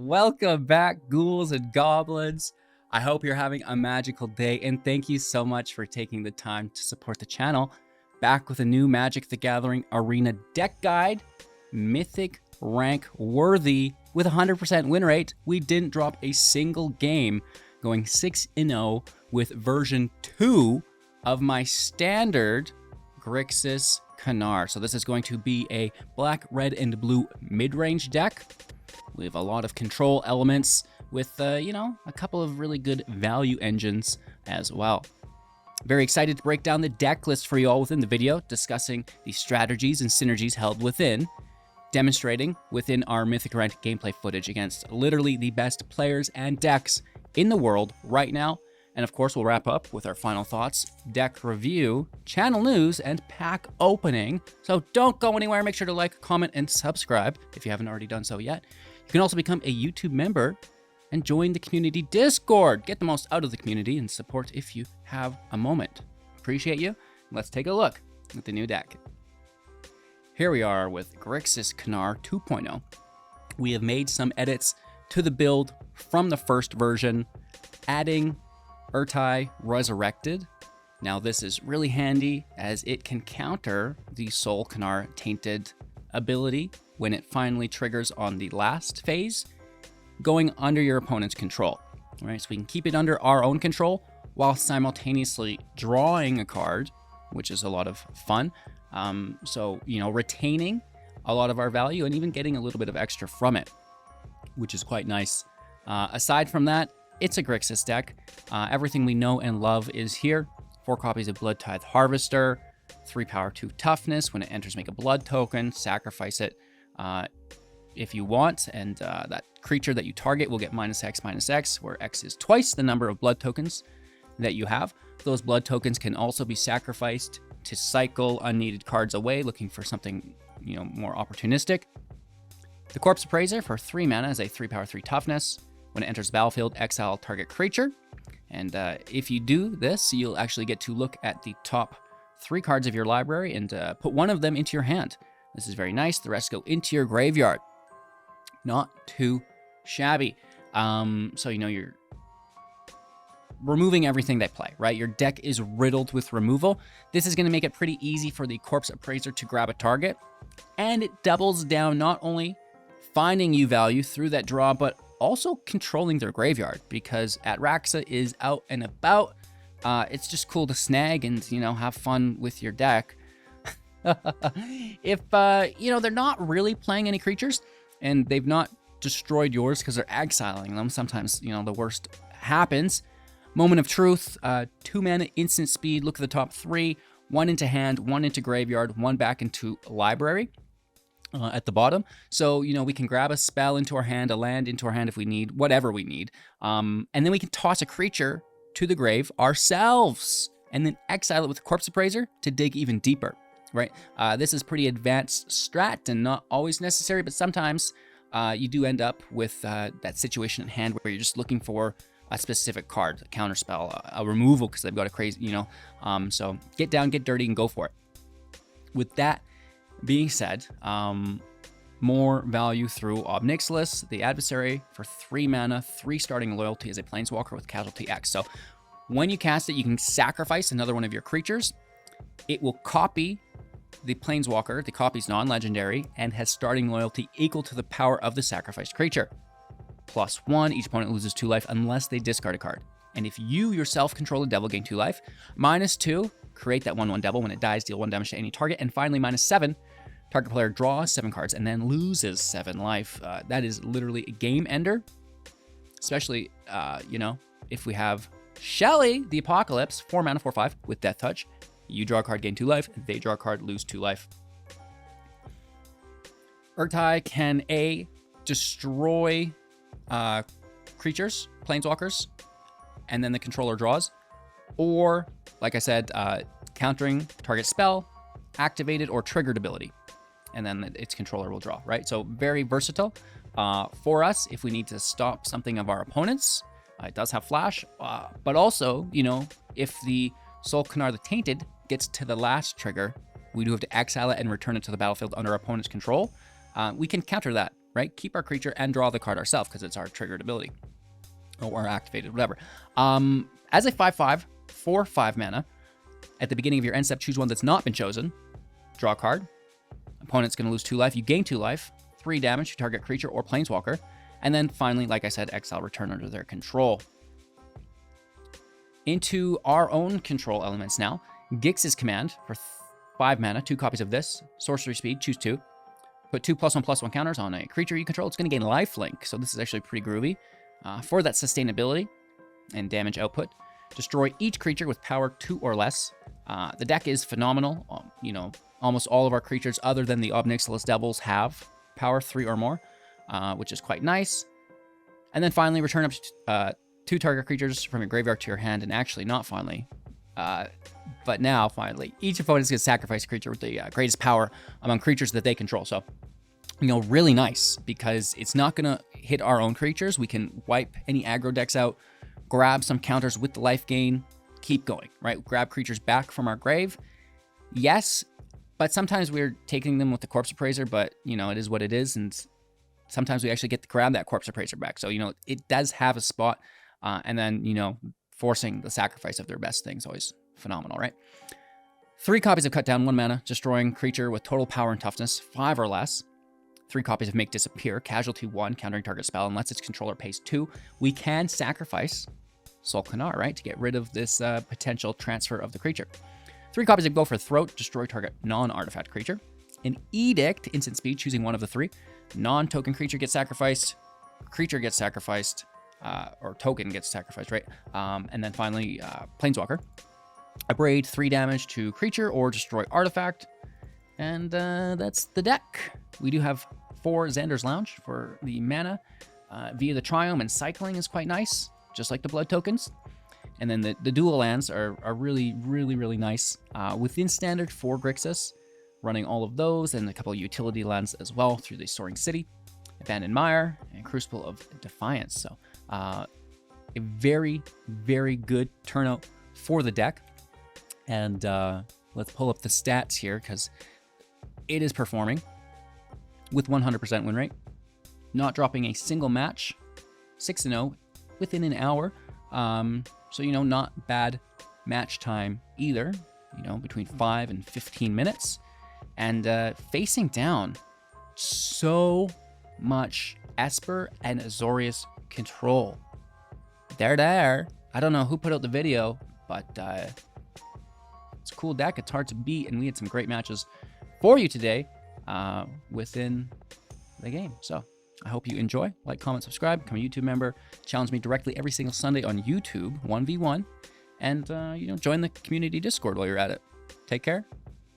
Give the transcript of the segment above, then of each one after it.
Welcome back, ghouls and goblins. I hope you're having a magical day, and thank you so much for taking the time to support the channel. Back with a new Magic the Gathering Arena deck guide, mythic rank worthy with 100% win rate. We didn't drop a single game, going 6-0 with version 2 of my standard Grixis Midrange. So this is going to be a black, red, and blue mid-range deck. We have a lot of control elements with, a couple of really good value engines as well. Very excited to break down the deck list for you all within the video, discussing the strategies and synergies held within, demonstrating within our Mythic Ranked gameplay footage against literally the best players and decks in the world right now. And of course, we'll wrap up with our final thoughts, deck review, channel news, and pack opening. So don't go anywhere. Make sure to like, comment, and subscribe if you haven't already done so yet. You can also become a YouTube member and join the community Discord. Get the most out of the community and support if you have a moment. Appreciate you. Let's take a look at the new deck. Here we are with Grixis Midrange 2.0. We have made some edits to the build from the first version, adding Bloodtithe Resurrected. Now this is really handy as it can counter the Sol'kanar the Tainted ability when it finally triggers on the last phase, going under your opponent's control. All right, so we can keep it under our own control while simultaneously drawing a card, which is a lot of fun. Retaining a lot of our value and even getting a little bit of extra from it, which is quite nice. Aside from that, it's a Grixis deck. Everything we know and love is here. 4 copies of Bloodtithe Harvester, 3 power, 2 toughness. When it enters, make a blood token, sacrifice it if you want, and that creature that you target will get -X/-X, where X is twice the number of blood tokens that you have. Those blood tokens can also be sacrificed to cycle unneeded cards away, looking for something more opportunistic. The Corpse Appraiser for 3 mana is a 3 power, 3 toughness. When it enters the battlefield, exile target creature. And if you do this, you'll actually get to look at the top 3 cards of your library and put one of them into your hand. This is very nice. The rest go into your graveyard. Not too shabby. You're removing everything they play, right? Your deck is riddled with removal. This is going to make it pretty easy for the Corpse Appraiser to grab a target. And it doubles down not only finding you value through that draw, but also controlling their graveyard, because Atraxa is out and about. It's just cool to snag and, have fun with your deck. If, they're not really playing any creatures and they've not destroyed yours because they're exiling them, sometimes, the worst happens. Moment of Truth, 2 mana, instant speed, look at the top 3, 1 into hand, 1 into graveyard, 1 back into library. At the bottom. So, we can grab a spell into our hand, a land into our hand if we need, whatever we need. And then we can toss a creature to the grave ourselves and then exile it with the Corpse Appraiser to dig even deeper, right? This is pretty advanced strat and not always necessary, but sometimes you do end up with that situation at hand where you're just looking for a specific card, a counterspell, a removal because they've got a crazy, so get down, get dirty, and go for it. With that being said, more value through Ob Nixilis, the Adversary, for 3 mana, 3 starting loyalty as a Planeswalker with Casualty X. So when you cast it, you can sacrifice another one of your creatures. It will copy the Planeswalker, the copy's non-legendary, and has starting loyalty equal to the power of the sacrificed creature. +1, each opponent loses 2 life unless they discard a card. And if you yourself control a devil, gain 2 life. -2, create that 1/1 devil. When it dies, deal 1 damage to any target. And finally, -7, target player draws 7 cards and then loses 7 life. That is literally a game ender, especially, if we have Shelly, the Apocalypse, 4 mana, 4/5 with Death Touch. You draw a card, gain 2 life. They draw a card, lose 2 life. Bloodtithe can destroy creatures, planeswalkers, and then the controller draws, or, like I said, countering target spell, activated or triggered ability, and then its controller will draw, right? So very versatile for us if we need to stop something of our opponents. It does have flash, but also, if the Sol'kanar the Tainted gets to the last trigger, we do have to exile it and return it to the battlefield under our opponent's control. We can counter that right? Keep our creature and draw the card ourselves because it's our triggered ability. Or activated, whatever. As a 5/5, for 5 mana, at the beginning of your end step, choose one that's not been chosen. Draw a card. Opponent's going to lose 2 life. You gain 2 life. 3 damage to target creature or planeswalker. And then finally, like I said, exile return under their control. Into our own control elements now. Grixis Command for 5 mana, 2 copies of this. Sorcery speed, choose 2. Put 2 +1/+1 counters on a creature you control. It's going to gain lifelink, so this is actually pretty groovy. For that sustainability and damage output, destroy each creature with power 2 or less. The deck is phenomenal. You know, almost all of our creatures other than the Ob Nixilis Devils have power 3 or more, which is quite nice. And then finally, return up to 2 target creatures from your graveyard to your hand, and actually not finally, but now finally, each opponent is going to sacrifice a creature with the greatest power among creatures that they control. So, you know, really nice because it's not going to hit our own creatures. We can wipe any aggro decks out, grab some counters with the life gain, keep going, right? Grab creatures back from our grave. Yes, but sometimes we're taking them with the Corpse Appraiser, but, you know, it is what it is, and sometimes we actually get to grab that Corpse Appraiser back. So, you know, it does have a spot, and then, you know, forcing the sacrifice of their best thing is always phenomenal, right? 3 copies of Cut Down, 1 mana, destroying creature with total power and toughness, 5 or less. 3 copies of Make Disappear, casualty 1, countering target spell unless its controller pays 2. We can sacrifice Sol'kanar, right, to get rid of this potential transfer of the creature. 3 copies of Go for Throat, destroy target non-artifact creature. An Edict, instant speed, choosing one of the 3. Non-token creature gets sacrificed, creature gets sacrificed, or token gets sacrificed, right? And then finally, Planeswalker. Abrade, 3 damage to creature or destroy artifact. And that's the deck. We do have 4 Xander's Lounge for the mana. Via the Triome and Cycling is quite nice, just like the Blood tokens. And then the dual lands are really, really, really nice. Within Standard for Grixis, running all of those, and a couple of utility lands as well through the Soaring City, Abandoned Mire, and Crucible of Defiance. So a very, very good turnout for the deck. And let's pull up the stats here, because it is performing with 100% win rate, not dropping a single match, 6-0 within an hour. So, you know, not bad match time either, you know, between 5 and 15 minutes. And facing down, so much Esper and Azorius control. They're there. I don't know who put out the video, but it's a cool deck. It's hard to beat, and we had some great matches for you today within the game. So I hope you enjoy. Like, comment, subscribe, become a YouTube member. Challenge me directly every single Sunday on YouTube, 1v1. And, you know, join the community Discord while you're at it. Take care.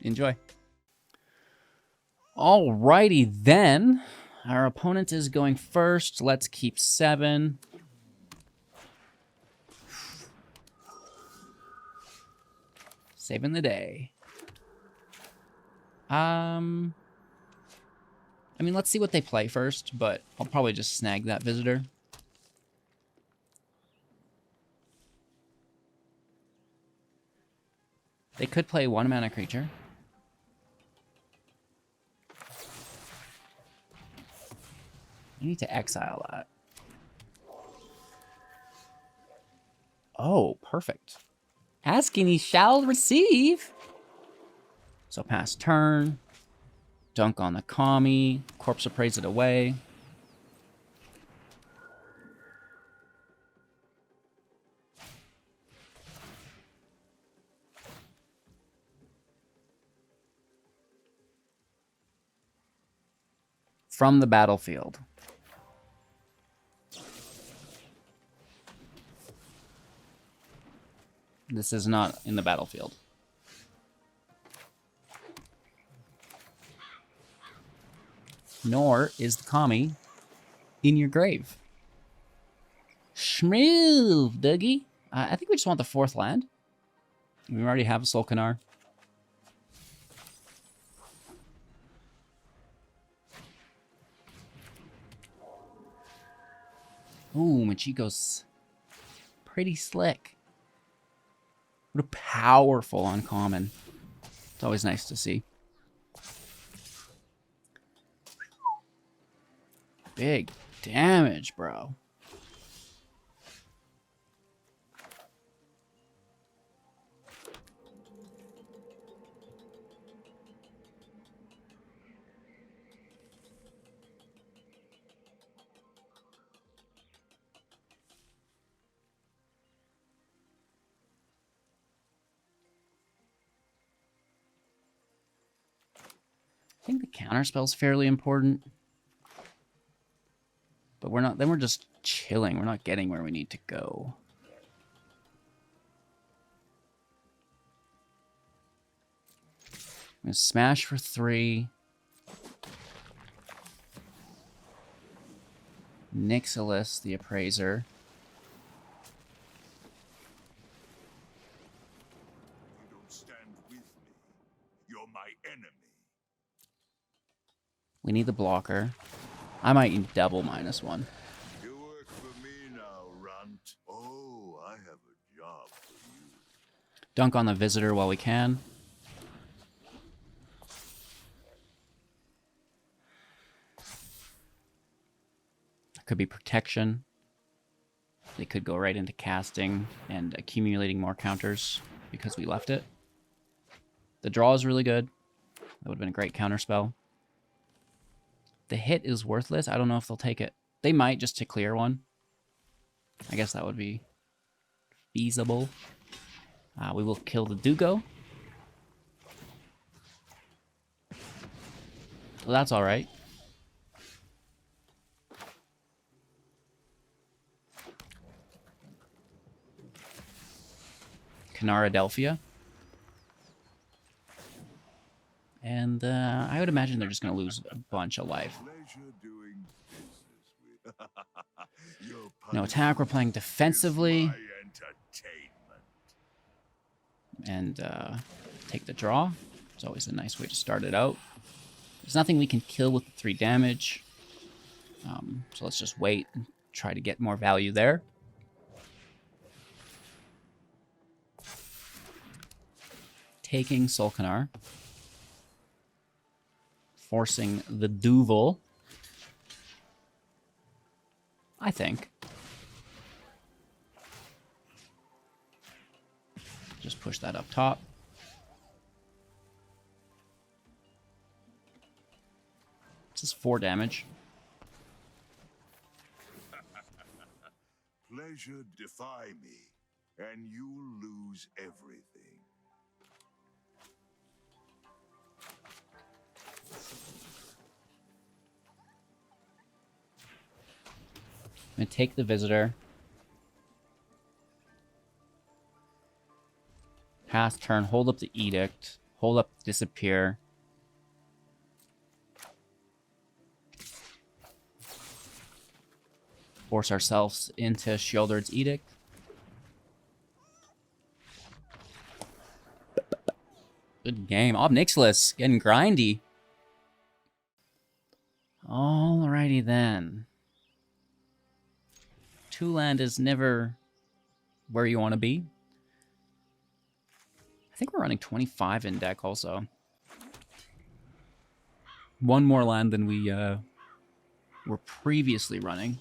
Enjoy. Alrighty then. Our opponent is going first. Let's keep 7. Saving the day. I mean, let's see what they play first, but I'll probably just snag that visitor. They could play 1 mana creature. I need to exile that. Oh, perfect. Asking he shall receive. So pass turn. Dunk on the commie. Corpse Appraise it away. From the battlefield. This is not in the battlefield. Nor is the commie in your grave. Shmooth, Dougie. I think we just want the 4th land. We already have a Sol'kanar. Ooh, Machiko's pretty slick. What a powerful uncommon. It's always nice to see. big damage, bro. I think the counterspell's fairly important. But we're not, then we're just chilling. We're not getting where we need to go. I'm gonna smash for 3. Nixilis, the Appraiser. You don't stand with me. You're my enemy. We need the blocker. I might need double -1. You work for me now, runt. Oh, I have a job for you. Dunk on the visitor while we can. Could be protection. They could go right into casting and accumulating more counters because we left it. The draw is really good. That would have been a great counterspell. The hit is worthless. I don't know if they'll take it. They might just to clear one. I guess that would be feasible. We will kill the Dugo. Well, that's all right. Canaradelphia. And I would imagine they're just going to lose a bunch of life. No attack. We're playing defensively. And take the draw. It's always a nice way to start it out. There's nothing we can kill with the 3 damage. So let's just wait and try to get more value there. Taking Sol'kanar. Forcing the Duvel. I think. Just push that up top. This is 4 damage. Pleasure defy me, and you'll lose everything. I'm going to take the visitor. Pass turn, hold up the Edict. Hold up Disappear. Force ourselves into Sheoldred's Edict. Good game. Ob Nixilis getting grindy. Alrighty then. 2 land is never where you want to be. I think we're running 25 in deck also. 1 more land than we were previously running.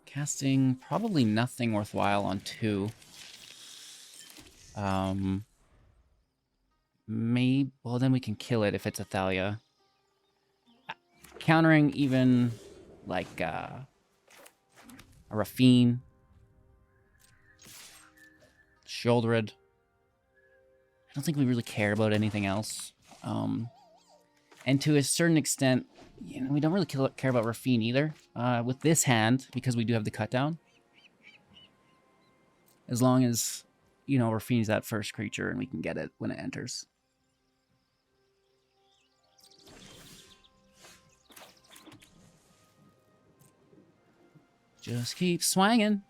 Casting probably nothing worthwhile on 2. Maybe, well, then we can kill it if it's a Thalia. Countering even like a Rafine, Sheoldred. I don't think we really care about anything else. And to a certain extent, you know, we don't really care about Rafine either. With this hand, because we do have the cut down. As long as, you know, Rafine's that first creature and we can get it when it enters. Just keep swinging.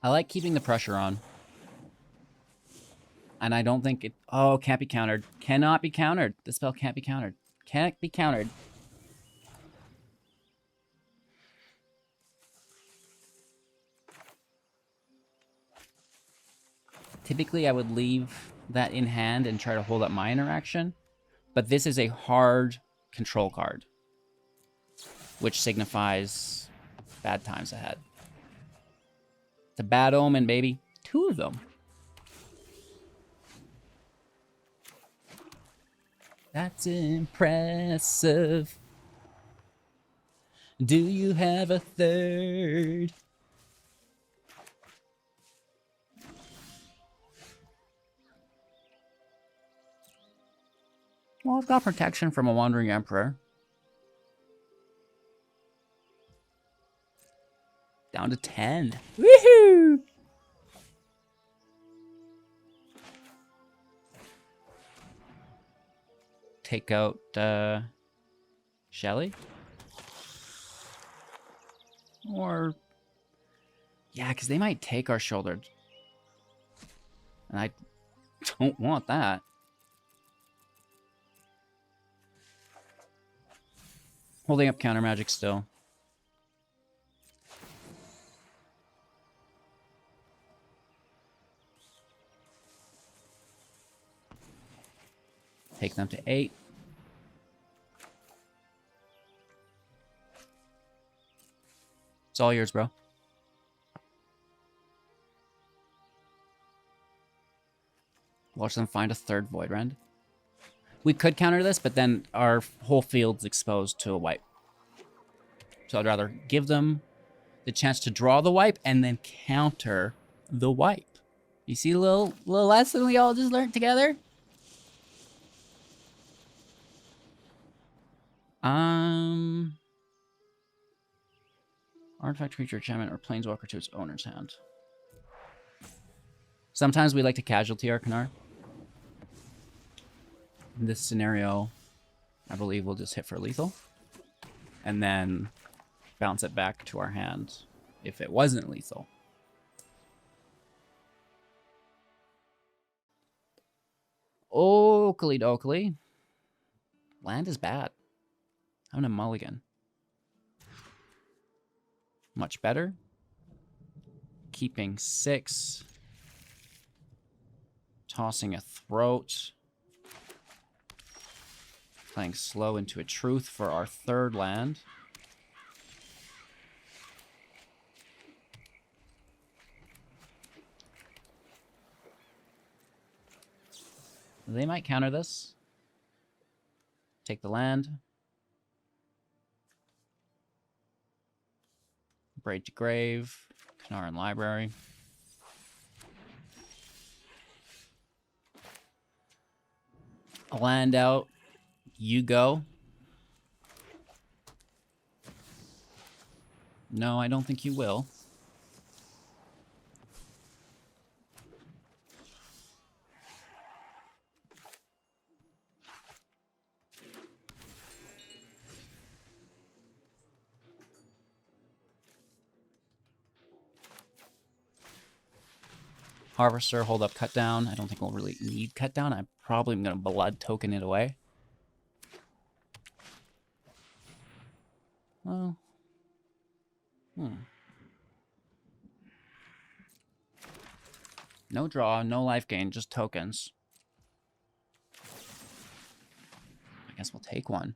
I like keeping the pressure on. And I don't think it... Oh, can't be countered. Cannot be countered. The spell can't be countered. Can't be countered. Typically, I would leave that in hand and try to hold up my interaction. But this is a hard control card, which signifies bad times ahead. It's a bad omen, baby. 2 of them. That's impressive. Do you have a third? Well, I've got protection from a Wandering Emperor. Down to 10. Woohoo! Take out Shelly? Or... Yeah, because they might take our Sheoldred. And I don't want that. Holding up counter magic still. Take them to 8. It's all yours, bro. Watch them find a third Void Rend. We could counter this, but then our whole field's exposed to a wipe. So I'd rather give them the chance to draw the wipe and then counter the wipe. You see the little lesson we all just learned together? Artifact, creature, enchantment, or planeswalker to its owner's hand. Sometimes we like to casualty our Kanar. In this scenario, I believe we'll just hit for lethal. And then bounce it back to our hand if it wasn't lethal. Oakley dokley. Land is bad. I'm gonna mulligan. Much better. Keeping 6. Tossing a throat. Playing slow into a truth for our 3rd land. They might counter this. Take the land. Braid to grave. Kanar in library. A land out. You go. No, I don't think you will. Harvester, hold up, cut down. I don't think we'll really need cut down. I'm probably going to blood token it away. Well, no draw, no life gain, just tokens. I guess we'll take one.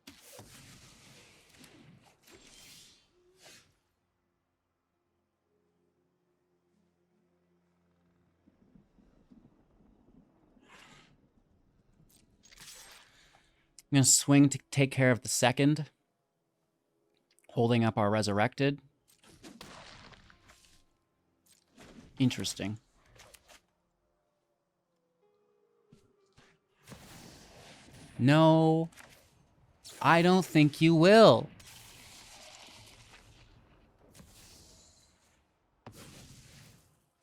I'm going to swing to take care of the 2nd. Holding up our Resurrected. Interesting. No, I don't think you will.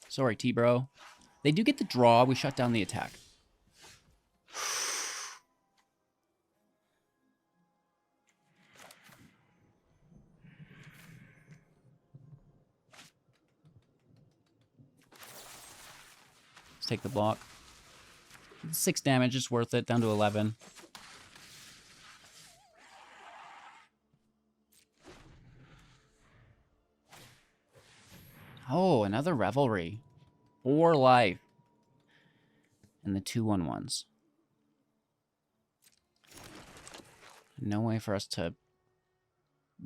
Sorry, T-bro. They do get the draw. We shut down the attack. take the block. 6 damage is worth it, down to 11. Oh, another Revelry. 4 life. And the 2/1/1s. No way for us to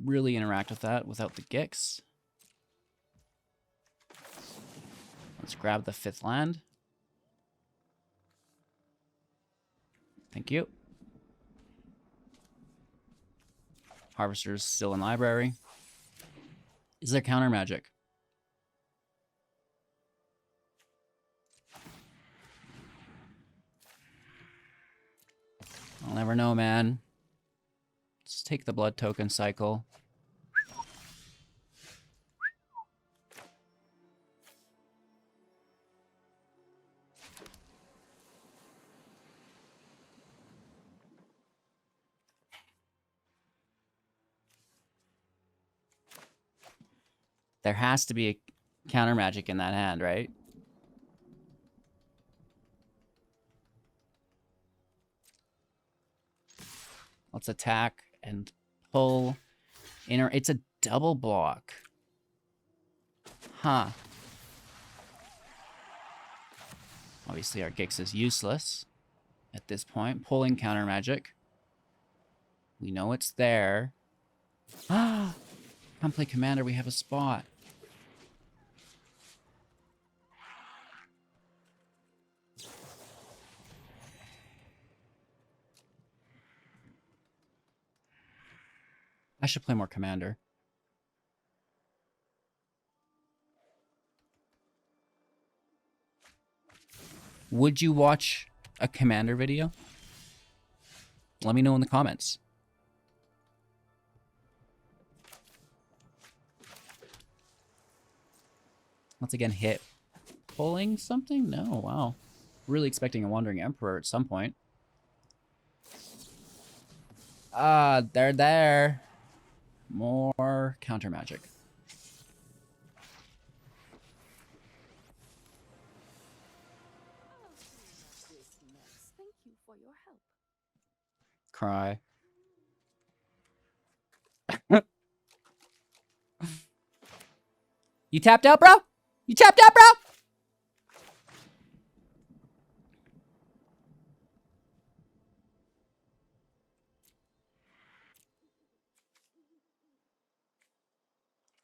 really interact with that without the Gix. Let's grab the 5th land. Thank you. Harvester's still in library. Is there counter magic? I'll never know, man. Let's take the blood token cycle. There has to be a counter magic in that hand, right? Let's attack and pull. It's a double block. Huh. Obviously our Gix is useless at this point. Pulling counter magic. We know it's there. Ah! Come play commander, we have a spot. I should play more commander. Would you watch a commander video? Let me know in the comments. Once again, hit. Pulling something? No, wow. Really expecting a Wandering Emperor at some point. Ah, they're there. More counter magic. Thank you for your help. Cry. You tapped out, bro? You tapped out, bro?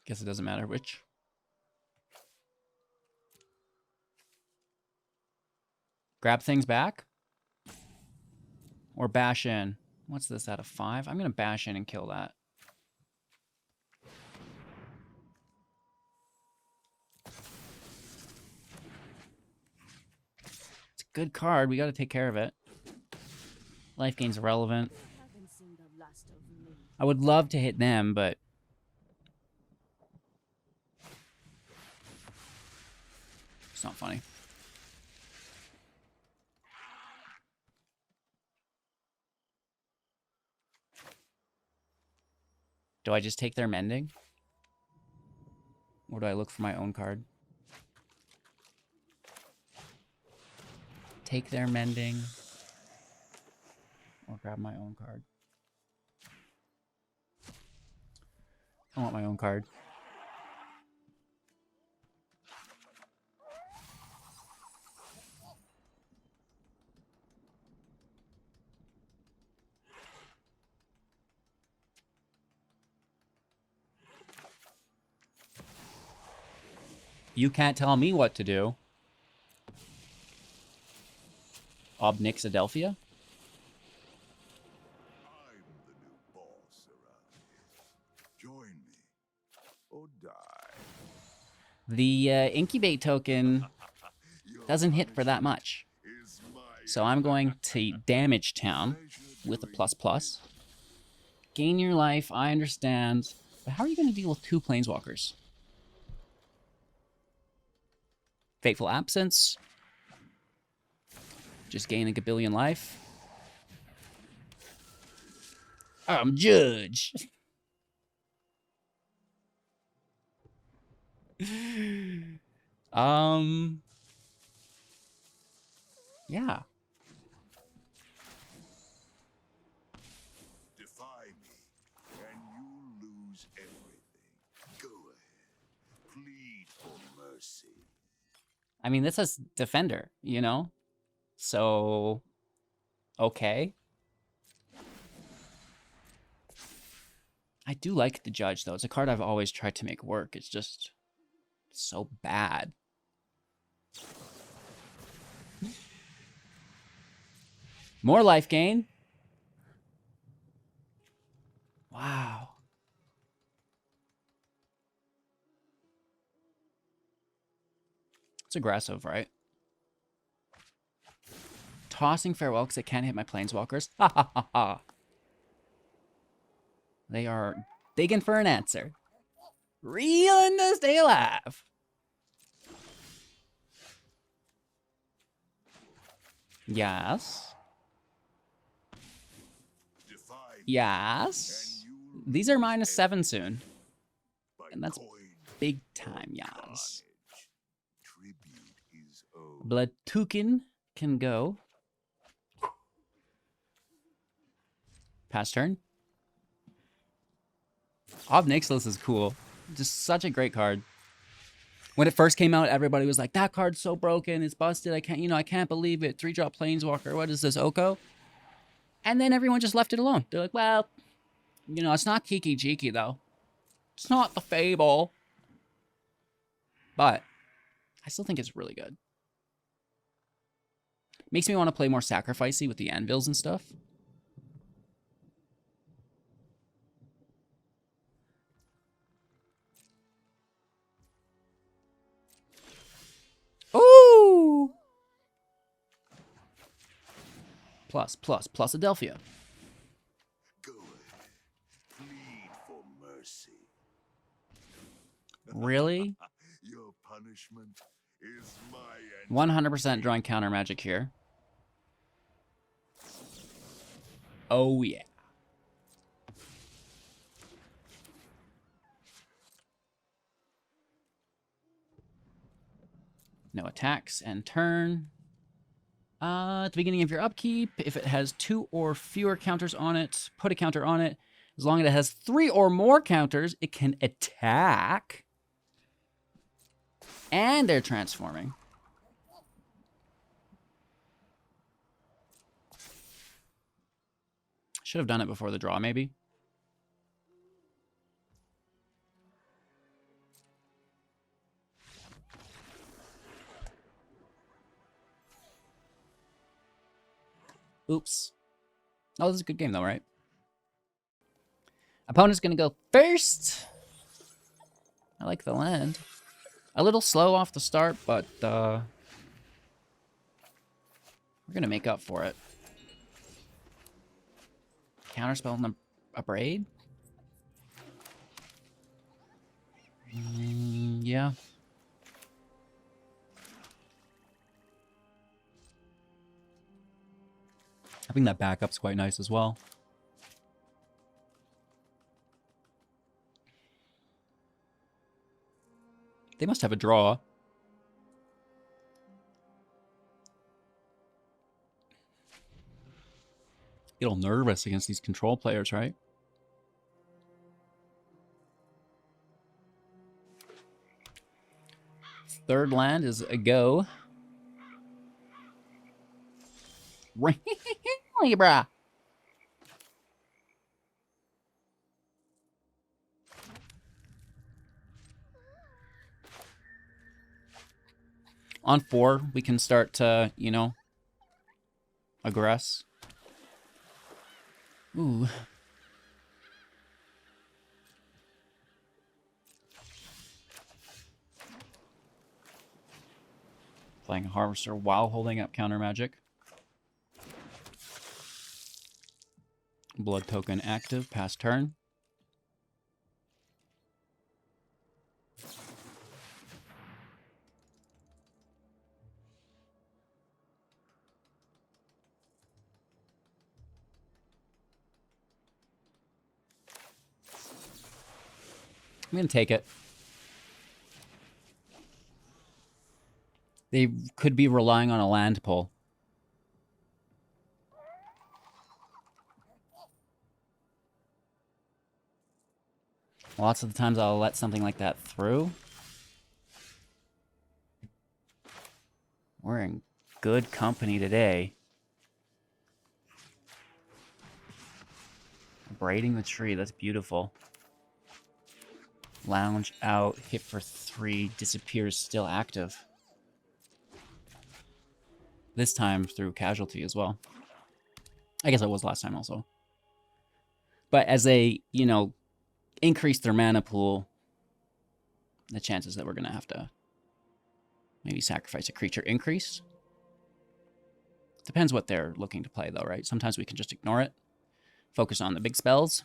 Guess it doesn't matter which. Grab things back? Or bash in? What's this out of 5? I'm going to bash in and kill that. It's a good card. We got to take care of it. Life gain's relevant. I would love to hit them, but... it's not funny. Do I just take their mending? Or do I look for my own card? Take their mending. Or grab my own card. I want my own card. You can't tell me what to do. Ob Nixilis? I'm the new boss around here. Join me or die. The incubate token doesn't hit for that much. So I'm going to damage town with a ++. Gain your life, I understand. But how are you going to deal with 2 planeswalkers? Fateful Absence. Just gain a gabillion life. I'm Judge. Yeah. Defy me, and you lose everything. Go ahead. Plead for mercy. I mean, this is Defender, you know? So, okay. I do like the Judge, though. It's a card I've always tried to make work. It's just so bad. More life gain. Wow. It's aggressive, right? Tossing Farewell because it can't hit my Planeswalkers. Ha ha ha ha. They are digging for an answer. Reeling to stay alive. Yes. Defy me, Yes. and you These are lose -7 soon. by And that's coin big time, or yes. carnage. Tribute is owed. Bloodtithe can go. Pass turn. Ob Nixilis is cool. Just such a great card. When it first came out, everybody was like, that card's so broken, it's busted, I can't believe it. 3-drop Planeswalker, what is this, Oko? And then everyone just left it alone. They're like, well, it's not Kiki Jiki, though. It's not the Fable. But I still think it's really good. Makes me want to play more Sacrificey with the anvils and stuff. Ooh! Plus Adelphia. Go ahead. Plead for mercy. Really? Your punishment is my end. 100% drawing counter magic here. Oh, yeah. No attacks and turn. At the beginning of your upkeep, if it has 2 or fewer counters on it, put a counter on it. As long as it has 3 or more counters, it can attack. And they're transforming. Should have done it before the draw, maybe. Oops. Oh, this is a good game, though, right? Opponent's going to go first. I like the land. A little slow off the start, but we're going to make up for it. Counterspell on the Abrade? Yeah. I think that backup's quite nice as well. They must have a draw. Get all nervous against these control players, right? Third land is a go. Libra. On 4, we can start to, aggress. Ooh. Playing Harvester while holding up counter magic. Blood token active, pass turn. I'm going to take it. They could be relying on a land pull. Lots of the times I'll let something like that through. We're in good company today. Braiding the tree, that's beautiful. Lounge out, hit for 3, disappears, still active. This time through casualty as well. I guess it was last time also. But as they, you know, increase their mana pool, the chances that we're going to have to maybe sacrifice a creature increase. Depends what they're looking to play though, right? Sometimes we can just ignore it. Focus on the big spells.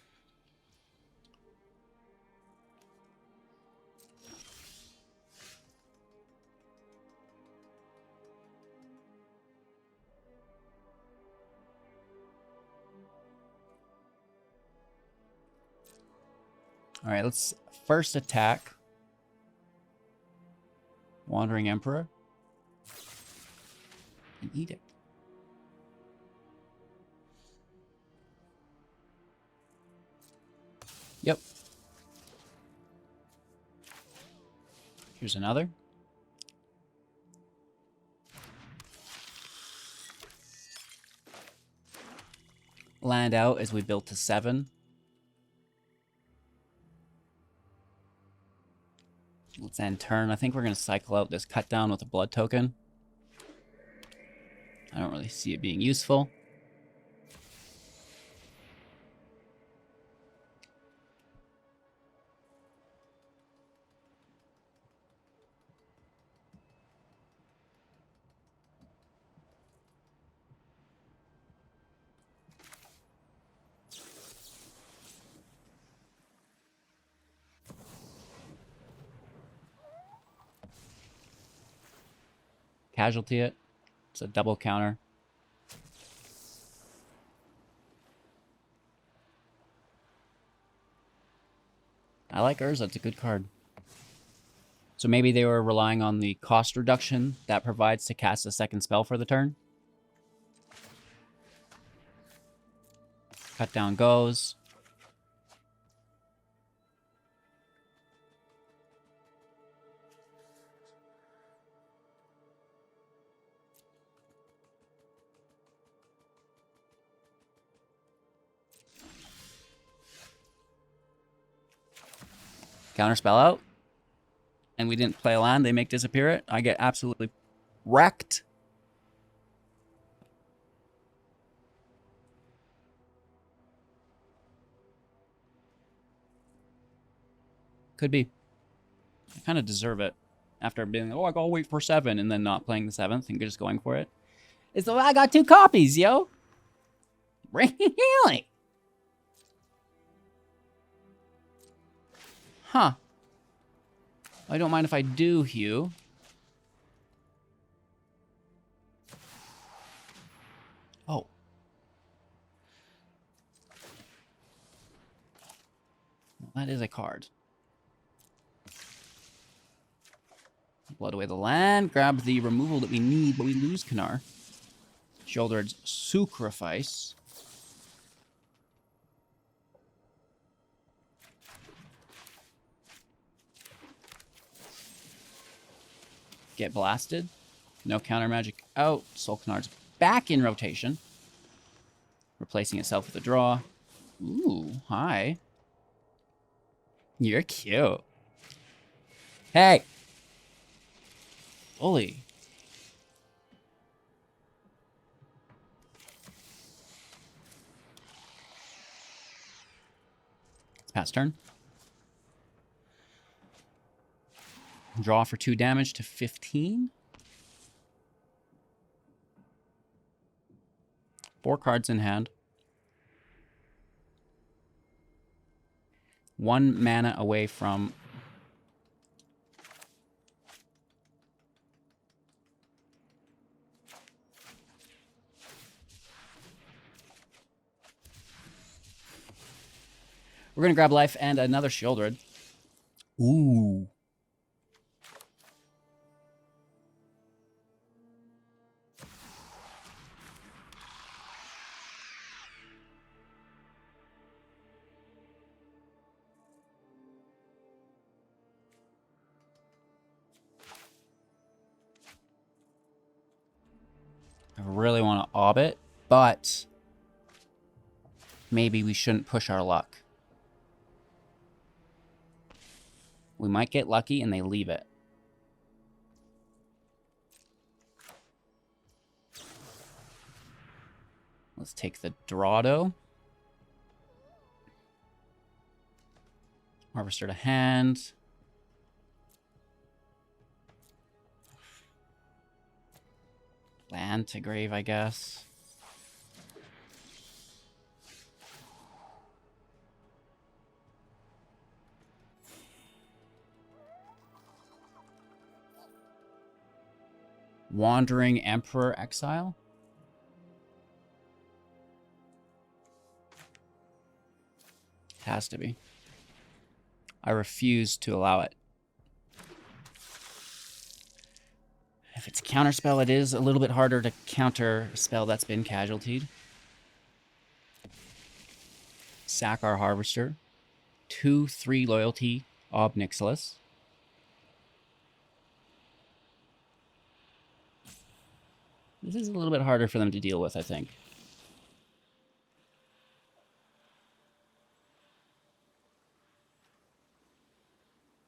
All right, let's first attack Wandering Emperor and Edict. Yep. Here's another. Land out as we build to 7. Let's end turn. I think we're going to cycle out this cut down with a blood token. I don't really see it being useful. Casualty it. It's a double counter. I like Urza. It's a good card. So maybe they were relying on the cost reduction that provides to cast a second spell for the turn. Cut down goes. Counterspell out. And we didn't play land. They make disappear it. I get absolutely wrecked. Could be. I kind of deserve it. After being like, oh, I gotta wait for 7 and then not playing the 7th and just going for it. It's like, I got 2 copies, yo. Really? Huh. I don't mind if I do, Hugh. Oh. Well, that is a card. Blood away the land. Grab the removal that we need, but we lose Kanar. Sheoldred's Sacrifice. Get blasted. No counter magic out. Sol'kanar's back in rotation. Replacing itself with a draw. Ooh, hi. You're cute. Hey! Bully. It's past turn. Draw for 2 damage to 15. 4 cards in hand. 1 mana away from... We're going to grab life and another Sheoldred. Ooh. bob it, but maybe we shouldn't push our luck. We might get lucky and they leave it. Let's take the Dorado. Harvester to hand. Land to grave, I guess. Wandering Emperor exile? Has to be. I refuse to allow it. If it's counterspell, it is a little bit harder to counter a spell that's been casualtied. Sack our Harvester. 2/3 loyalty, Ob Nixilis. This is a little bit harder for them to deal with, I think.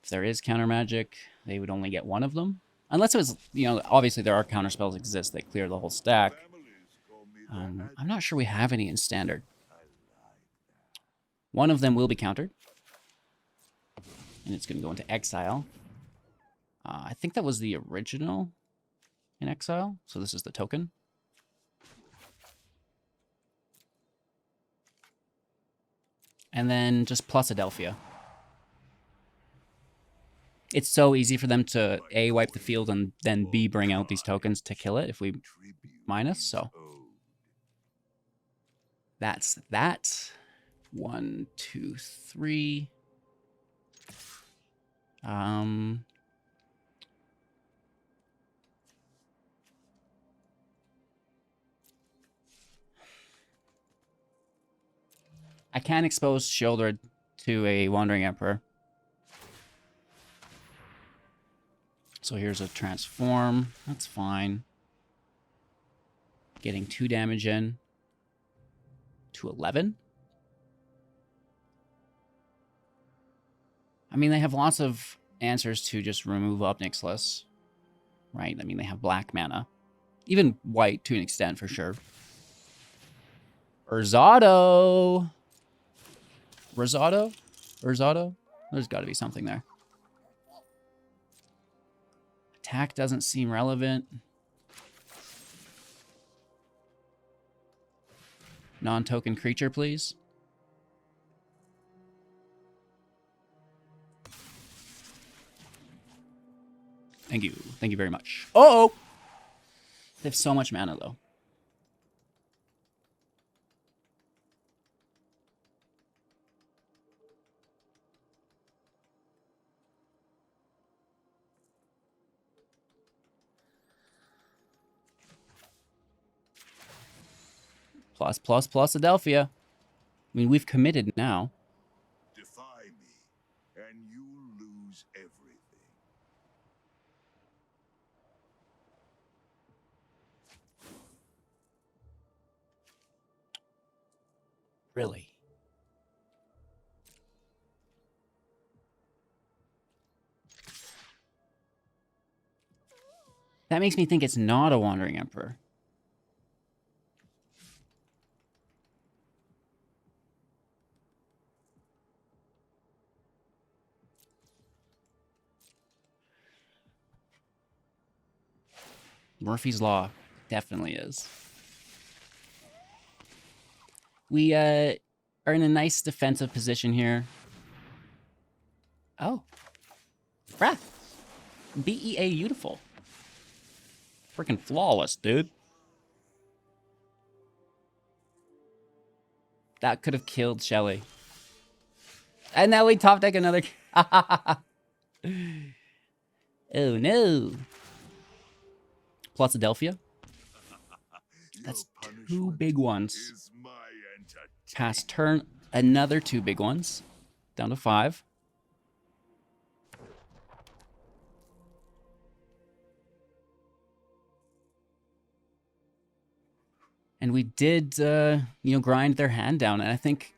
If there is counter magic, they would only get one of them. Unless it was, you know, obviously there are counter spells exist that clear the whole stack. I'm not sure we have any in standard. One of them will be countered. And it's going to go into exile. I think that was the original in exile. So this is the token. And then just plus Adelphia. It's so easy for them to A, wipe the field, and then B, bring out these tokens to kill it if we minus, so. That's that. 1, 2, 3. I can expose Sheoldred to a Wandering Emperor. So here's a transform. That's fine. Getting 2 damage in. To 11. I mean, they have lots of answers to just remove Ob Nixilis. Right? I mean, they have black mana. Even white to an extent, for sure. Urzado! Rosado? Urzado? There's got to be something there. Attack doesn't seem relevant. Non-token creature, please. Thank you. Thank you very much. Uh-oh! They have so much mana, though. Plus, plus, plus Adelphia. I mean, we've committed now. Defy me, and you lose everything. Really? That makes me think it's not a Wandering Emperor. Murphy's Law definitely is. We are in a nice defensive position here. Oh. Wrath. BEA beautiful. Freaking flawless, dude. That could have killed Shelly. And now we top deck another. Oh no. Plus Adelphia. That's 2 big ones. Past turn, another 2 big ones. Down to 5. And we did, you know, grind their hand down. And I think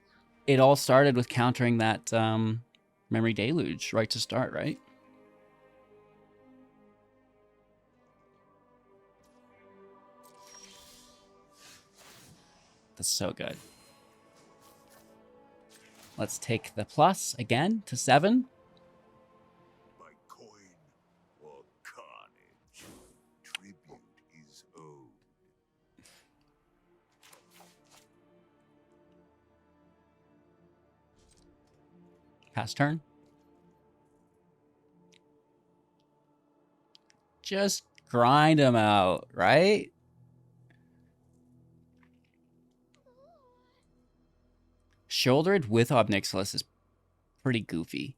it all started with countering that Memory Deluge right to start, right? That's so good. Let's take the plus again to 7. By coin or carnage, tribute is owed. Pass turn. Just grind them out, right? Sheoldred with Ob Nixilis is pretty goofy,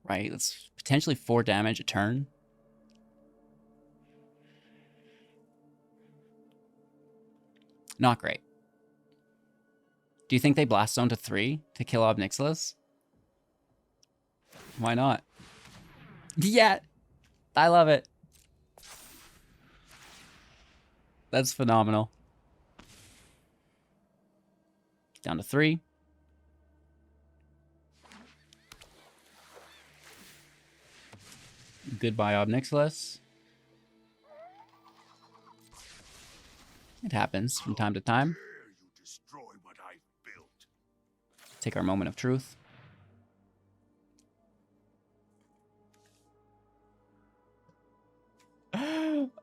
right? It's potentially 4 damage a turn. Not great. Do you think they blast zone to 3 to kill Ob Nixilis? Why not? Yeah, I love it. That's phenomenal. Down to 3. Goodbye, Ob Nixilis. It happens from time to time. Dare you destroy what I've built? Take our moment of truth.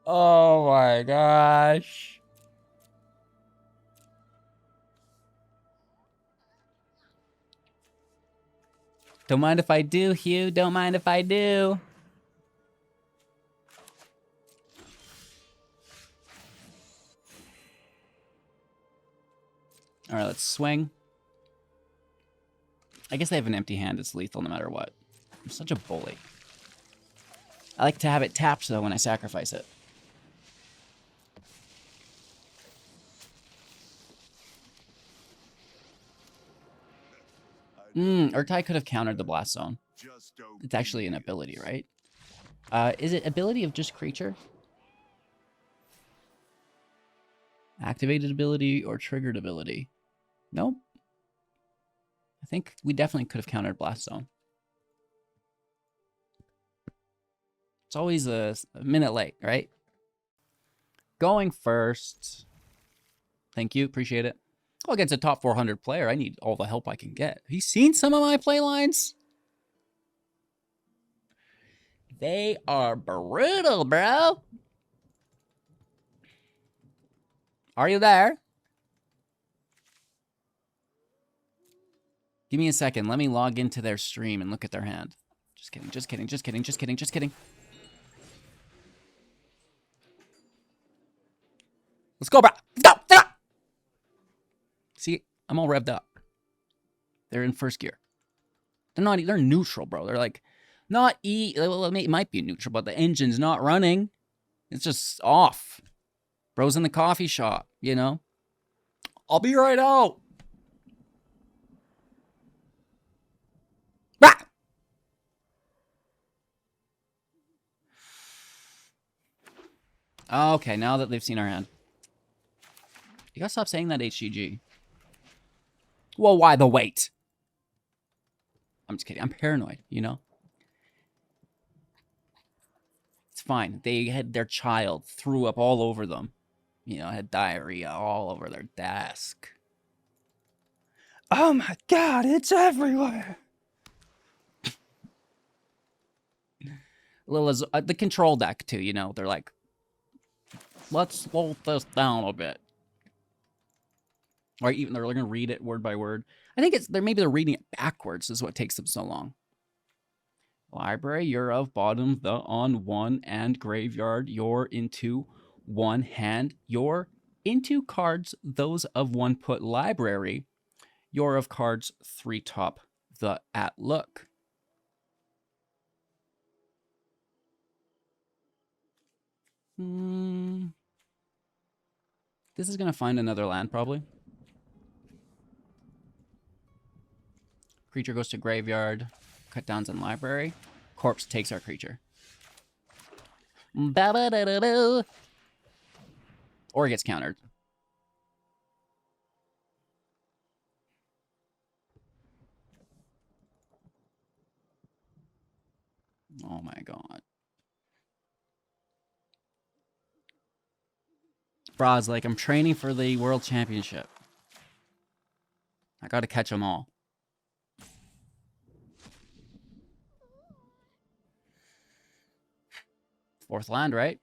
Oh my gosh. Don't mind if I do, Hugh. Don't mind if I do. All right, let's swing. I guess they have an empty hand. It's lethal no matter what. I'm such a bully. I like to have it tapped, though, when I sacrifice it. Urtai could have countered the Blast Zone. It's actually an ability, right? Is it ability of just creature? Activated ability or triggered ability? Nope. I think we definitely could have countered Blast Zone. It's always a minute late, right? Going first. Thank you, appreciate it. Oh, against a top 400 player, I need all the help I can get. Have you seen some of my play lines? They are brutal, bro. Are you there? Give me a second. Let me log into their stream and look at their hand. Just kidding, just kidding, just kidding, just kidding, just kidding. Let's go, bro. Let's go. See, I'm all revved up. They're in first gear. They're neutral, bro. They're like, not well, it might be neutral, but the engine's not running. It's just off. Bro's in the coffee shop, you know? I'll be right out. Ah! Okay, now that they've seen our hand. You gotta stop saying that, HGG. Well, why the wait? I'm just kidding. I'm paranoid, you know? It's fine. They had their child threw up all over them. You know, had diarrhea all over their desk. Oh my god, it's everywhere. The control deck, too, you know? They're like, let's slow this down a bit. Or even they're going to read it word by word. I think maybe they're reading it backwards is what takes them so long. Library, you're of bottom, the on 1, and graveyard, you're into 1 hand. You're into cards, those of 1 put library. You're of cards 3 top, the at look. This is going to find another land, probably. Creature goes to graveyard. Cut downs in library. Corpse takes our creature. Or it gets countered. Brad's like, I'm training for the World Championship. I gotta catch them all. Fourth land, right?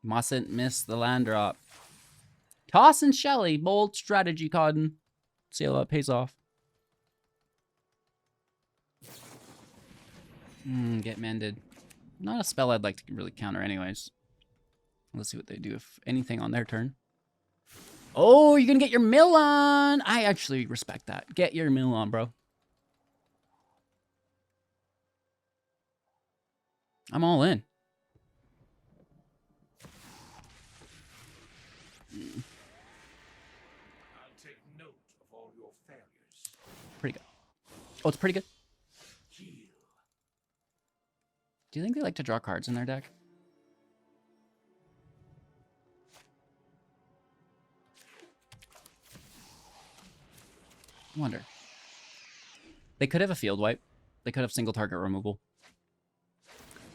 Mustn't miss the land drop. Toss and Shelly. Bold strategy, Cotton. See how that pays off. Get mended. Not a spell I'd like to really counter anyways. Let's see what they do, if anything, on their turn. Oh, you're gonna get your mill on! I actually respect that. Get your mill on, bro. I'm all in. I'll take note of all your failures. Pretty good. Oh, it's pretty good. Heal. Do you think they like to draw cards in their deck? I wonder. They could have a field wipe. They could have single target removal.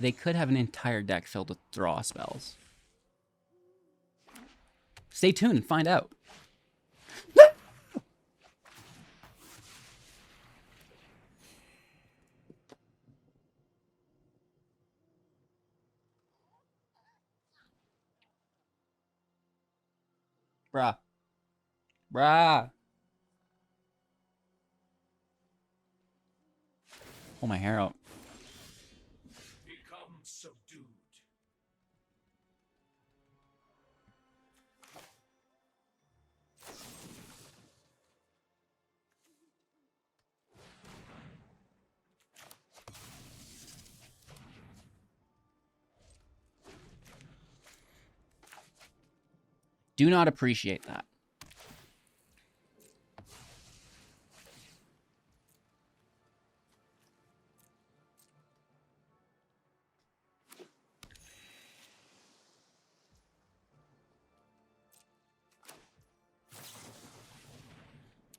They could have an entire deck filled with draw spells. Stay tuned and find out. Bruh. Bruh. Pull my hair out. Become subdued. Do not appreciate that.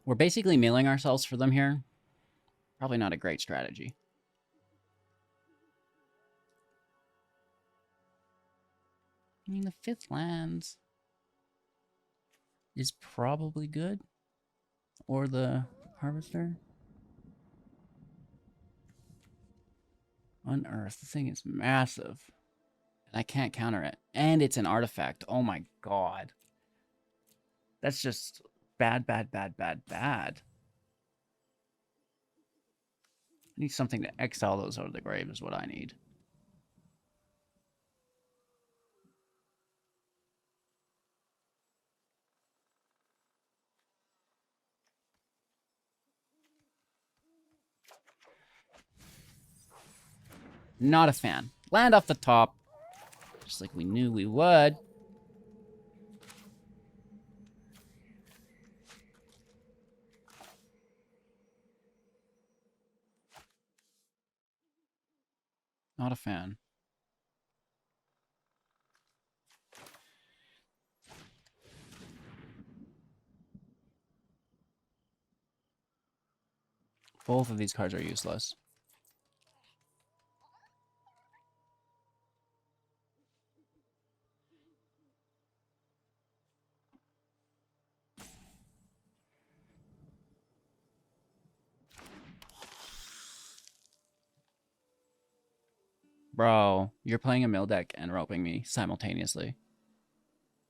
We're basically milling ourselves for them here. Probably not a great strategy. I mean, the 5th lands is probably good. Or the Harvester. Unearth. The thing is massive. And I can't counter it. And it's an artifact. Oh my god. That's just bad, bad, bad, bad, bad. I need something to exile those out of the grave is what I need. Not a fan. Land off the top. Just like we knew we would. Not a fan. Both of these cards are useless. Bro, you're playing a mill deck and roping me simultaneously.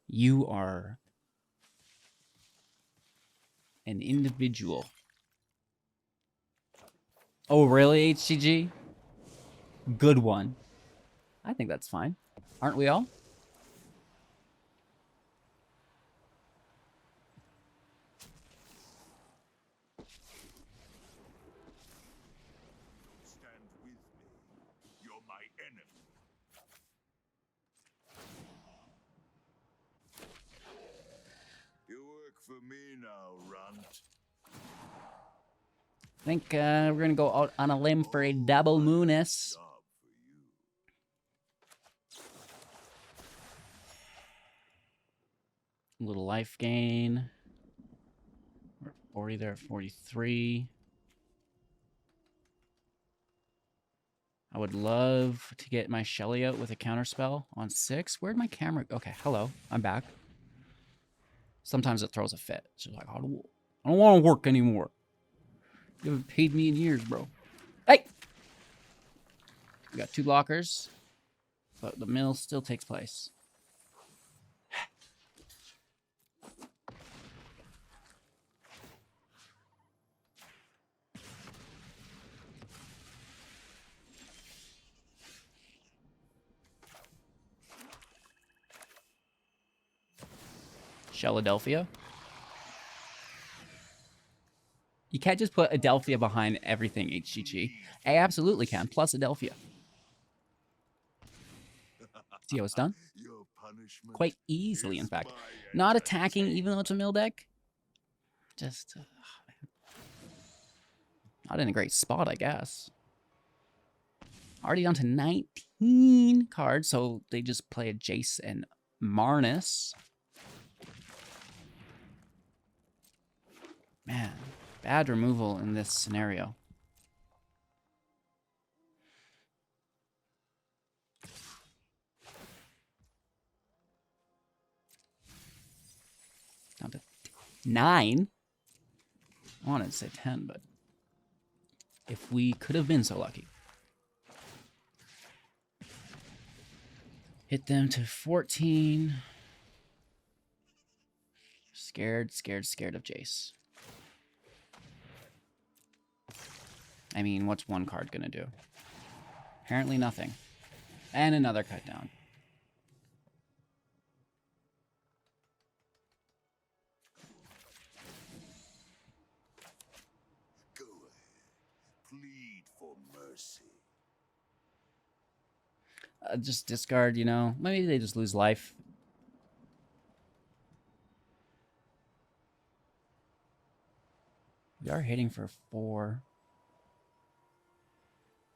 You are an individual. Oh, really, HCG? Good one. I think that's fine. Aren't we all? Stand with me. You're my enemy. You work for me now, runt. I think we're going to go out on a limb for a double Moonis. Job for you. Little life gain. We're at 40 there, 43. I I would love to get my Shelly out with a counterspell on 6. Where'd my camera... Okay, hello. I'm back. Sometimes it throws a fit. It's just like, I don't want to work anymore. You haven't paid me in years, bro. Hey! We got 2 blockers, but the mill still takes place. Philadelphia. You can't just put Adelphia behind everything, HGG. I absolutely can, plus Adelphia. See how it's done? Quite easily, in fact. Not attacking, even though it's a mill deck. Just... not in a great spot, I guess. Already down to 19 cards, so they just play a Jace and Marnus. Man, bad removal in this scenario. Down to 9. I wanted to say 10, but if we could have been so lucky. Hit them to 14. Scared of Jace. I mean, what's one card gonna do? Apparently nothing. And another cut down. Go ahead. Plead for mercy. Just discard, you know. Maybe they just lose life. We are hitting for 4.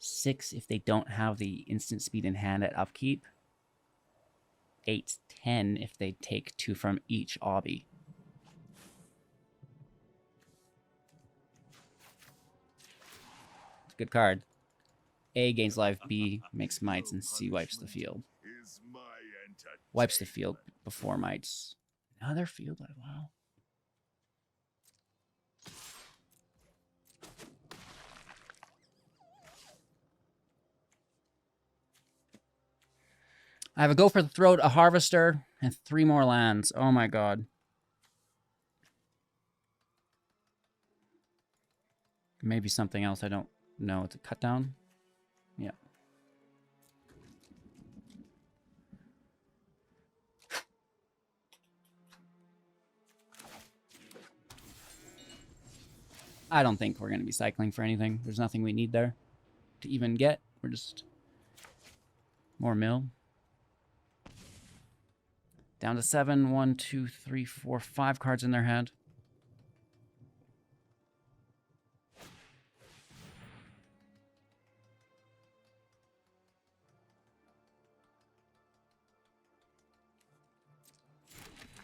6 if they don't have the instant speed in hand at upkeep. 8, 10 if they take 2 from each obby. It's a good card. A gains life, B makes mites, and C wipes the field. Wipes the field before mites. Another field life, wow. I have a Go for the Throat, a Harvester, and 3 more lands. Oh my god. Maybe something else I don't know. It's a cut down? Yeah. I don't think we're going to be cycling for anything. There's nothing we need there to even get. We're just more mill. Down to 7. 1, 2, 3, 4, 5 cards in their hand.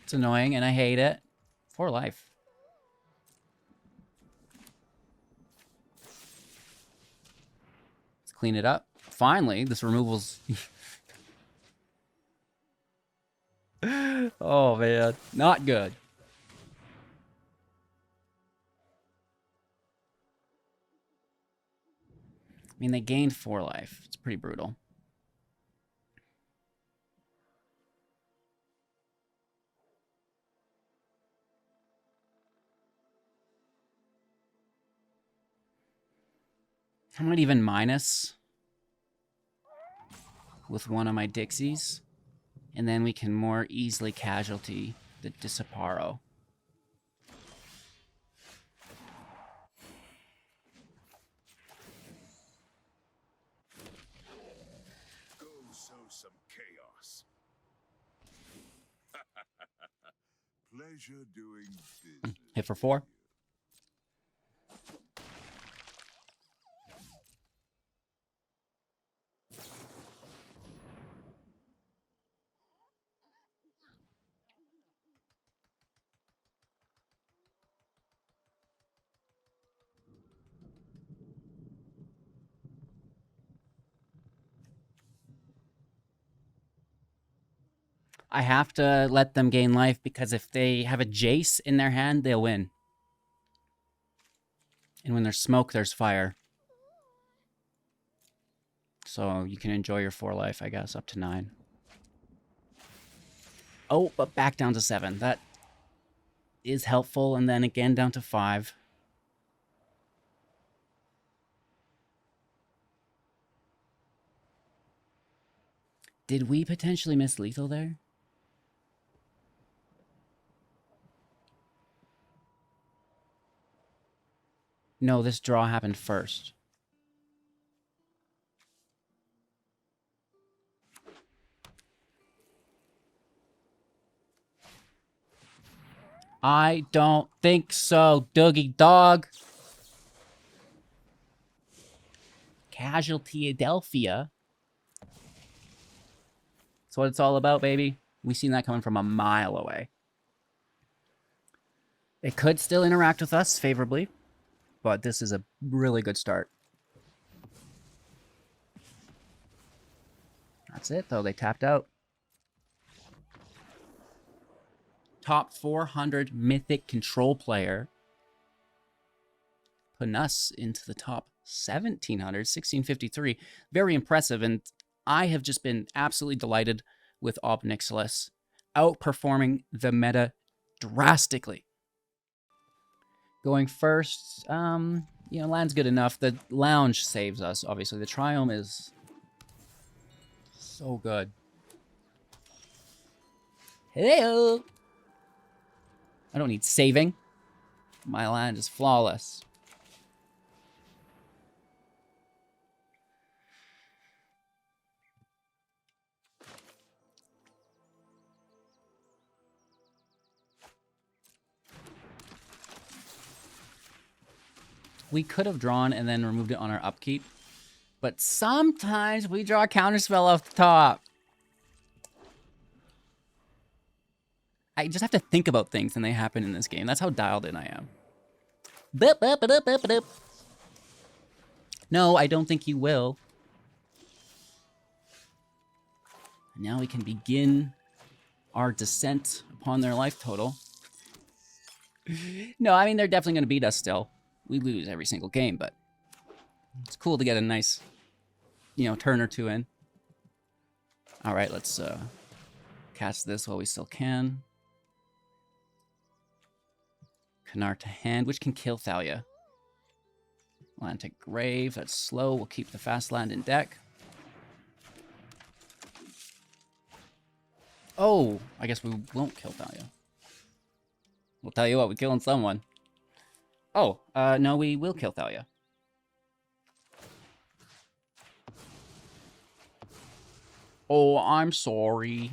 It's annoying, and I hate it. 4 life. Let's clean it up. Finally, this removal's... oh, man. Not good. I mean, they gained 4 life. It's pretty brutal. I might even minus with one of my Dixies. And then we can more easily casualty the Disaparo. Go sow some chaos. Pleasure doing business. Hit for 4. I have to let them gain life because if they have a Jace in their hand, they'll win. And when there's smoke, there's fire. So you can enjoy your 4 life, I guess, up to 9. Oh, but back down to 7. That is helpful. And then again down to 5. Did we potentially miss lethal there? No, this draw happened first. I don't think so, Dougie Dog. Casualty Adelphia. That's what it's all about, baby. We seen that coming from a mile away. It could still interact with us favorably, but this is a really good start. That's it, though. They tapped out. Top 400 Mythic control player. Putting us into the top 1,700, 1653. Very impressive, and I have just been absolutely delighted with Ob Nixilis, outperforming the meta drastically. Going first, you know, land's good enough. The lounge saves us, obviously. The Triome is so good. Hello! I don't need saving. My land is flawless. We could have drawn and then removed it on our upkeep. But sometimes we draw a counterspell off the top. I just have to think about things and they happen in this game. That's how dialed in I am. Boop, boop, boop, boop, boop. No, I don't think you will. Now we can begin our descent upon their life total. No, I mean, they're definitely going to beat us still. We lose every single game, but it's cool to get a nice, you know, turn or two in. All right, let's cast this while we still can. Canar to hand, which can kill Thalia. Land to grave, that's slow. We'll keep the fast land in deck. Oh, I guess we won't kill Thalia. We'll tell you what, we're killing someone. Oh, no, we will kill Thalia. Oh, I'm sorry.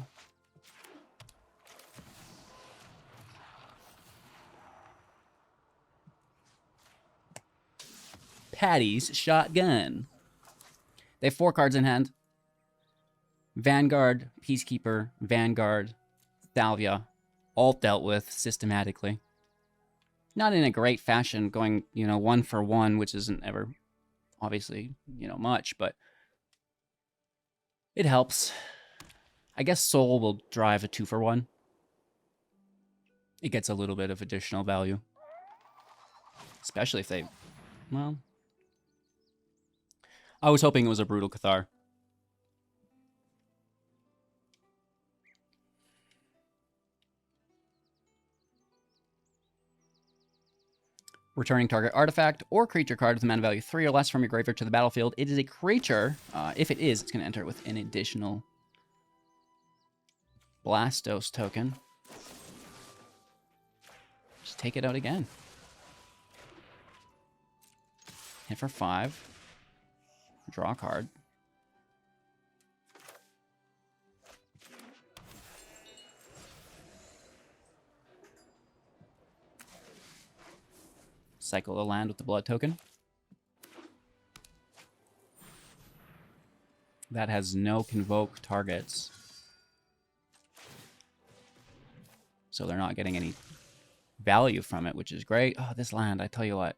Patty's shotgun. They have 4 cards in hand. Vanguard, Peacekeeper, Vanguard, Thalia, all dealt with systematically. Not in a great fashion, going, you know, 1 for 1, which isn't ever, obviously, you know, much, but it helps. I guess Soul will drive a 2 for 1. It gets a little bit of additional value. Especially if they, well, I was hoping it was a Brutal Cathar. Returning target artifact or creature card with a mana value 3 or less from your graveyard to the battlefield. It is a creature. If it is, it's going to enter with an additional Blastos token. Just take it out again. Hit for 5. Draw a card. Cycle the land with the blood token. That has no convoke targets. So they're not getting any value from it, which is great. Oh, this land, I tell you what.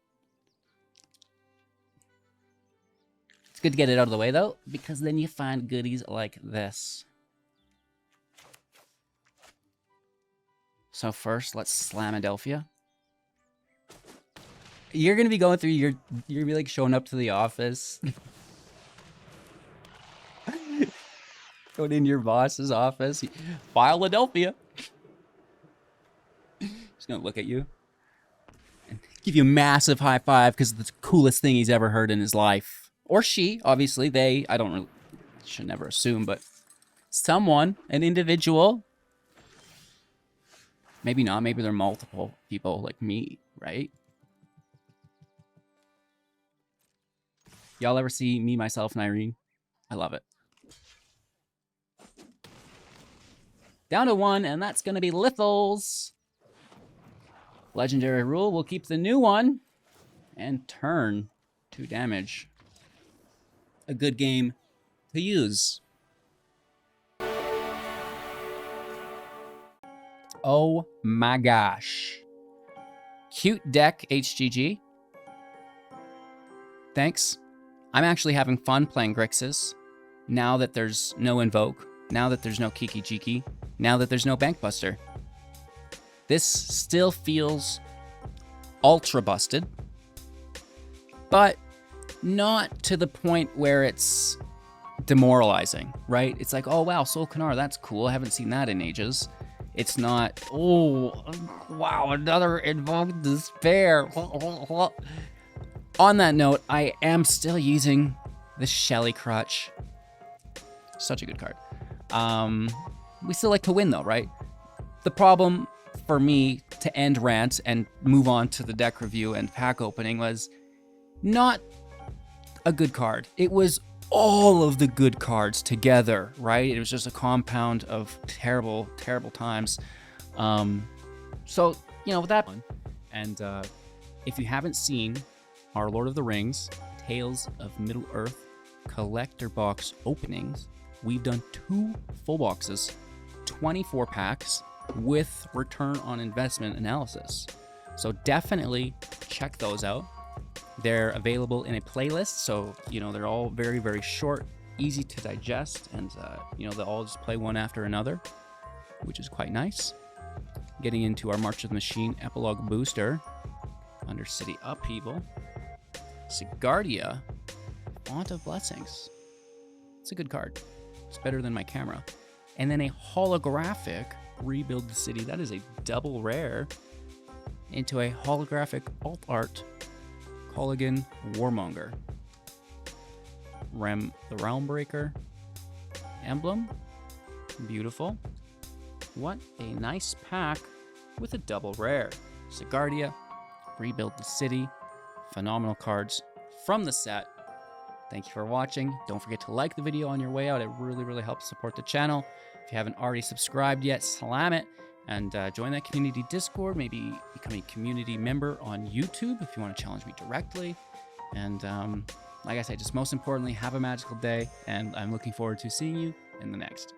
It's good to get it out of the way, though, because then you find goodies like this. So first, let's Slamadelphia. You're gonna be going through you're gonna be like showing up to the office. Going in your boss's office. Philadelphia. He's gonna look at you. And give you a massive high five because it's the coolest thing he's ever heard in his life. Or she, obviously. They, I don't really, should never assume, but someone, an individual. Maybe not. Maybe they're multiple people like me, right? Y'all ever see Me, Myself, and Irene? I love it. Down to 1, and that's going to be Lithals. Legendary rule. We'll keep the new one. And turn 2 damage. A good game to use. Oh my gosh. Cute deck, HGG. Thanks. I'm actually having fun playing Grixis. Now that there's no Invoke. Now that there's no Kiki Jiki. Now that there's no Bankbuster. This still feels ultra busted. But not to the point where it's demoralizing, right? It's like, oh wow, Sol'kanar, that's cool. I haven't seen that in ages. It's not, oh, wow, another Invoke Despair. On that note, I am still using the Shelly Crutch. Such a good card. We still like to win though, right? The problem for me to end rant and move on to the deck review and pack opening was not a good card. It was all of the good cards together, right? It was just a compound of terrible, terrible times. So, you know, with that one. And if you haven't seen our Lord of the Rings, Tales of Middle-earth collector box openings, we've done 2 full boxes, 24 packs with return on investment analysis. So definitely check those out. They're available in a playlist, so, you know, they're all very, very short, easy to digest, and, you know, they'll all just play one after another, which is quite nice. Getting into our March of the Machine Epilogue Booster, under City Upheaval, Sigardia, Font of Blessings. It's a good card. It's better than my camera. And then a holographic Rebuild the City. That is a double rare into a holographic alt art Colligan Warmonger. The Realmbreaker emblem. Beautiful. What a nice pack with a double rare. Sigardia, Rebuild the City. Phenomenal cards from the set. Thank you for watching. Don't forget to like the video on your way out. It really, really helps support the channel. If you haven't already subscribed yet, slam it. And join that community Discord. Maybe become a community member on YouTube if you want to challenge me directly. And like I said, just most importantly, have a magical day. And I'm looking forward to seeing you in the next.